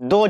2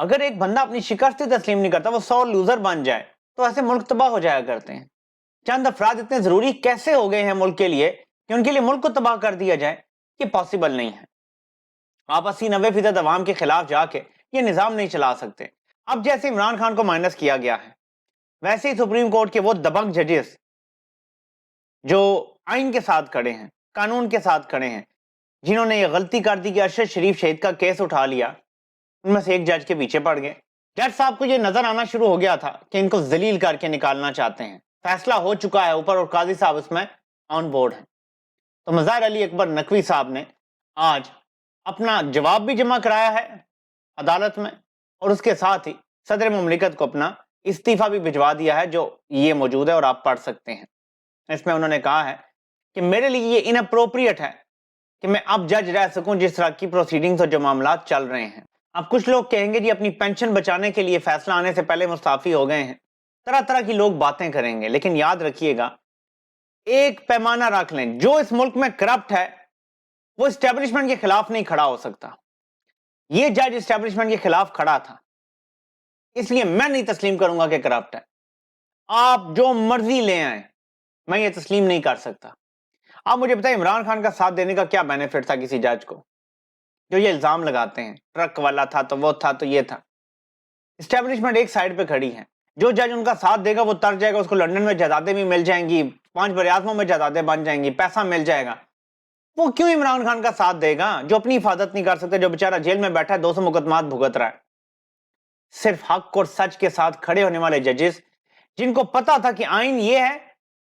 اگر ایک بندہ اپنی شکست تسلیم نہیں کرتا، وہ 100 لوزر بن جائے تو ایسے ملک تباہ ہو جایا کرتے ہیں۔ چند افراد اتنے ضروری کیسے ہو گئے ہیں ملک کے لیے کہ ان کے لیے ملک کو تباہ کر دیا جائے؟ یہ پاسبل نہیں ہے۔ آپ 80-90% عوام کے خلاف جا کے یہ نظام نہیں چلا سکتے۔ اب جیسے عمران خان کو مائنس کیا گیا ہے، ویسے ہی سپریم کورٹ کے وہ دبنگ ججز جو آئین کے ساتھ کھڑے ہیں، قانون کے ساتھ کھڑے ہیں، جنہوں نے یہ غلطی کر دی کہ ارشد شریف شہید کا کیس اٹھا لیا، ان میں سے ایک جج کے پیچھے پڑ گئے۔ جج صاحب کو یہ نظر آنا شروع ہو گیا تھا کہ ان کو ذلیل کر کے نکالنا چاہتے ہیں، فیصلہ ہو چکا ہے اوپر اور قاضی صاحب اس میں آن بورڈ ہیں۔ تو مظاہر علی اکبر نقوی صاحب نے آج اپنا جواب بھی جمع کرایا ہے عدالت میں، اور اس کے ساتھ ہی صدر مملکت کو اپنا استعفیٰ بھی بھجوا دیا ہے، جو یہ موجود ہے اور آپ پڑھ سکتے ہیں۔ اس میں انہوں نے کہا ہے کہ میرے لیے یہ اناپروپریٹ ہے کہ میں اب جج رہ سکوں جس طرح کی پروسیڈنگز اور جو معاملات چل رہے ہیں۔ اب کچھ لوگ کہیں گے جی اپنی پینشن بچانے کے لیے فیصلہ آنے سے پہلے مستعفی ہو گئے ہیں، طرح طرح کی لوگ باتیں کریں گے، لیکن یاد رکھیے گا، ایک پیمانہ رکھ لیں، جو اس ملک میں کرپٹ ہے وہ اسٹیبلشمنٹ کے خلاف نہیں کھڑا ہو سکتا۔ یہ جج اسٹیبلشمنٹ کے خلاف کھڑا تھا، اس لیے میں نہیں تسلیم کروں گا کہ کرپٹ ہے۔ آپ جو مرضی لے آئیں، میں یہ تسلیم نہیں کر سکتا۔ آپ مجھے بتائیں عمران خان کا ساتھ دینے کا کیا بینیفٹ تھا کسی جج کو جو یہ الزام لگاتے ہیں ٹرک والا تھا تو وہ تھا تو یہ تھا؟ اسٹیبلشمنٹ ایک سائڈ پہ کھڑی ہے، جو جج ان کا ساتھ دے گا وہ تر جائے گا، اس کو لندن میں جائیدادیں بھی مل جائیں گی، 5 براعظموں میں جائیدادیں بن جائیں گی، پیسہ مل جائے گا۔ وہ کیوں عمران خان کا ساتھ دے گا جو اپنی حفاظت نہیں کر سکتے، جو بیچارہ جیل میں بیٹھا ہے 200 مقدمات بھگت رہا ہے؟ صرف حق اور سچ کے ساتھ کھڑے ہونے والے ججز، جن کو پتا تھا کہ آئین یہ ہے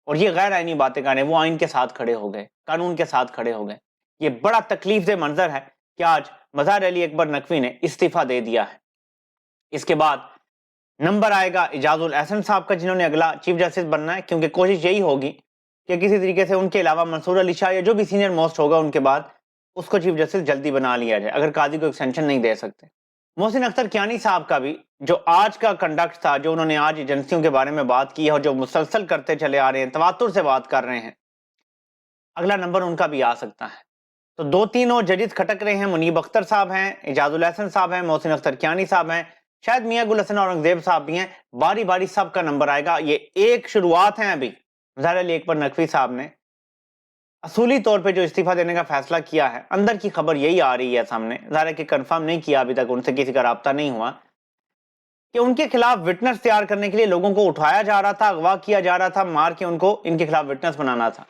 اور یہ غیر آئینی باتیں کریں، وہ آئین کے ساتھ کھڑے ہو گئے، قانون کے ساتھ کھڑے ہو گئے۔ یہ بڑا تکلیف دہ منظر ہے کہ آج مظاہر علی اکبر نقوی نے استعفیٰ دے دیا ہے۔ اس کے بعد نمبر آئے گا اعجاز الاحسن صاحب کا، جنہوں نے اگلا چیف جسٹس بننا ہے، کیونکہ کوشش یہی ہوگی کہ کسی طریقے سے ان کے علاوہ منصور علی شاہ یا جو بھی سینئر موسٹ ہوگا ان کے بعد اس کو چیف جسٹس جلدی بنا لیا جائے، اگر قاضی کو ایکسٹینشن نہیں دے سکتے۔ محسن اختر کیانی صاحب کا بھی جو آج کا کنڈکٹ تھا، جو انہوں نے آج ایجنسیوں کے بارے میں بات کی ہے اور جو مسلسل کرتے چلے آ رہے ہیں، تواتر سے بات کر رہے ہیں، اگلا نمبر ان کا بھی آ سکتا ہے۔ تو 2-3 اور ججز کھٹک رہے ہیں، منیب اختر صاحب ہیں، اعجاز الاحسن صاحب ہیں، محسن اختر کیانی صاحب ہیں، شاید میاں گل حسن اورنگزیب صاحب بھی ہیں، باری باری سب کا نمبر آئے گا۔ یہ ایک شروعات ہیں۔ ابھی مظاہر علی اکبر نقوی صاحب نے اصولی طور پہ جو استعفیٰ دینے کا فیصلہ کیا ہے، اندر کی خبر یہی آ رہی ہے سامنے، ظاہر ہے کہ کنفرم نہیں کیا ابھی تک، ان سے کسی کا رابطہ نہیں ہوا، کہ ان کے خلاف وٹنس تیار کرنے کے لیے لوگوں کو اٹھایا جا رہا تھا، اغوا کیا جا رہا تھا، مار کے ان کو ان کے خلاف وٹنس بنانا تھا۔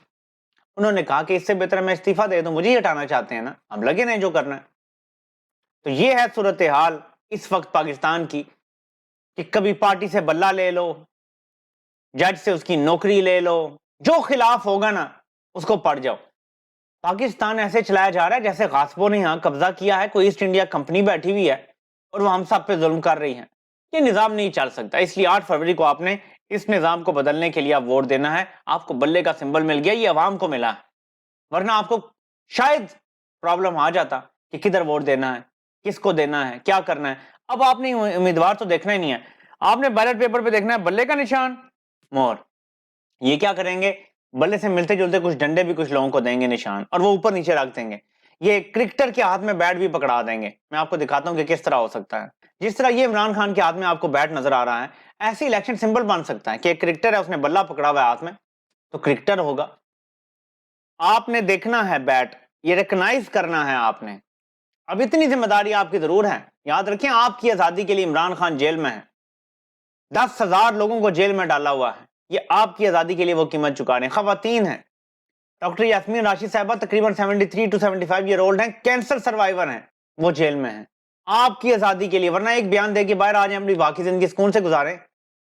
انہوں نے کہا کہ اس سے بہتر میں استعفیٰ دے دوں، مجھے ہی ہٹانا چاہتے ہیں نا، اب لگے نہیں جو کرنا ہے۔ تو یہ ہے صورتحال اس وقت پاکستان کی، کہ کبھی پارٹی سے بلہ لے لو، جج سے اس کی نوکری لے لو، جو خلاف ہوگا نا اس کو پڑ جاؤ۔ پاکستان ایسے چلایا جا رہا ہے جیسے غاصبوں نے یہاں قبضہ کیا ہے، کوئی ایسٹ انڈیا کمپنی بیٹھی ہوئی ہے اور وہ ہم سب پہ ظلم کر رہی ہے۔ یہ نظام نہیں چل سکتا، اس لیے 8 فروری کو آپ نے اس نظام کو بدلنے کے لیے آپ ووٹ دینا ہے۔ آپ کو بلے کا سمبل مل گیا، یہ عوام کو ملا ہے، ورنہ آپ کو شاید پرابلم آ جاتا کہ کدھر ووٹ دینا ہے، کس کو دینا ہے، کیا کرنا ہے۔ اب آپ نے امیدوار تو دیکھنا ہی نہیں ہے، آپ نے بیلٹ پیپر پہ دیکھنا ہے بلے کا نشان، مور۔ یہ کیا کریں گے، بلے سے ملتے جلتے کچھ ڈنڈے بھی کچھ لوگوں کو دیں گے نشان، اور وہ اوپر نیچے رکھ دیں گے۔ یہ کرکٹر کے ہاتھ میں بیٹ بھی پکڑا دیں گے۔ میں آپ کو دکھاتا ہوں کہ کس طرح ہو سکتا ہے۔ جس طرح یہ عمران خان کے ہاتھ میں آپ کو بیٹ نظر آ رہا ہے، ایسے الیکشن سمبل بن سکتا ہے کہ ایک کرکٹر ہے، اس نے بلہ پکڑا ہوا ہے ہاتھ میں، تو کرکٹر ہوگا۔ آپ نے دیکھنا ہے بیٹ، یہ ریکگنائز کرنا ہے آپ نے۔ اب اتنی ذمہ داری آپ کی ضرور ہے۔ یاد رکھیں، آپ کی آزادی کے لیے عمران خان جیل میں ہے، 10,000 لوگوں کو جیل میں ڈالا ہوا ہے، یہ آپ کی آزادی کے لیے وہ قیمت چکا رہے ہیں۔ خواتین ہیں، ڈاکٹر یاسمین راشد صاحبہ تقریباً 73 to 75 ایئر اولڈ ہیں، کینسر سروائیور ہیں، وہ جیل میں ہیں آپ کی آزادی کے لیے، ورنہ ایک بیان دے کے باہر آ جائیں، اپنی باقی زندگی سکون سے گزاریں،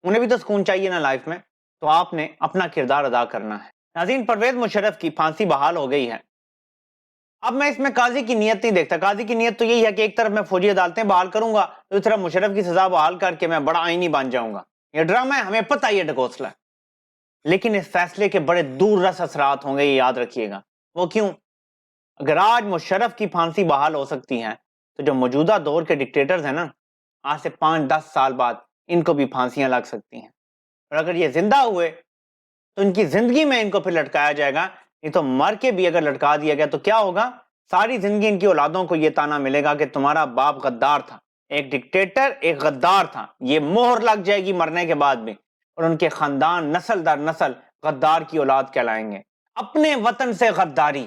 انہیں بھی تو سکون چاہیے نا لائف میں۔ تو آپ نے اپنا کردار ادا کرنا ہے۔ ناظرین، پرویز مشرف کی پھانسی بحال ہو گئی ہے۔ اب میں اس میں قاضی کی نیت نہیں دیکھتا، قاضی کی نیت تو یہی ہے کہ ایک طرف میں فوجی عدالتیں بحال کروں گا، دوسری طرف مشرف کی سزا بحال کر کے میں بڑا آئینی بن جاؤں گا۔ یہ ڈرامہ ہے، ہمیں پتہ یہ ڈھکوسلا ہے، لیکن اس فیصلے کے بڑے دور رس اثرات ہوں گے، یہ یاد رکھیے گا۔ وہ کیوں؟ اگر آج مشرف کی پھانسی بحال ہو سکتی ہے تو جو موجودہ دور کے ڈکٹیٹرز ہیں نا، آج سے 5-10 سال بعد ان کو بھی پھانسیاں لگ سکتی ہیں، اور اگر یہ زندہ ہوئے تو ان کی زندگی میں ان کو پھر لٹکایا جائے گا، نہیں تو مر کے بھی اگر لٹکا دیا گیا تو کیا ہوگا؟ ساری زندگی ان کی اولادوں کو یہ تانا ملے گا کہ تمہارا باپ غدار تھا، ایک ڈکٹیٹر، ایک غدار تھا، یہ مہر لگ جائے گی مرنے کے بعد بھی، اور ان کے خاندان نسل در نسل غدار کی اولاد کہلائیں گے۔ اپنے وطن سے غداری،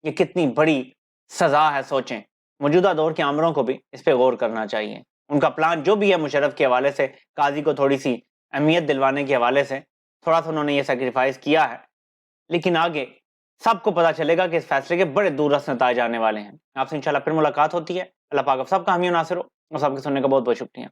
یہ کتنی بڑی سزا ہے، سوچیں۔ موجودہ دور کے آمروں کو بھی اس پہ غور کرنا چاہیے۔ ان کا پلان جو بھی ہے مشرف کے حوالے سے، قاضی کو تھوڑی سی اہمیت دلوانے کے حوالے سے، تھوڑا سا انہوں نے یہ سیکریفائز کیا ہے، لیکن آگے سب کو پتا چلے گا کہ اس فیصلے کے بڑے دوررس نتائج آنے والے ہیں۔ آپ سے انشاءاللہ پھر ملاقات ہوتی ہے۔ اللہ پاک آپ سب کا حامی و ناصر ہو، اور سب کے سننے کا بہت بہت شکریہ۔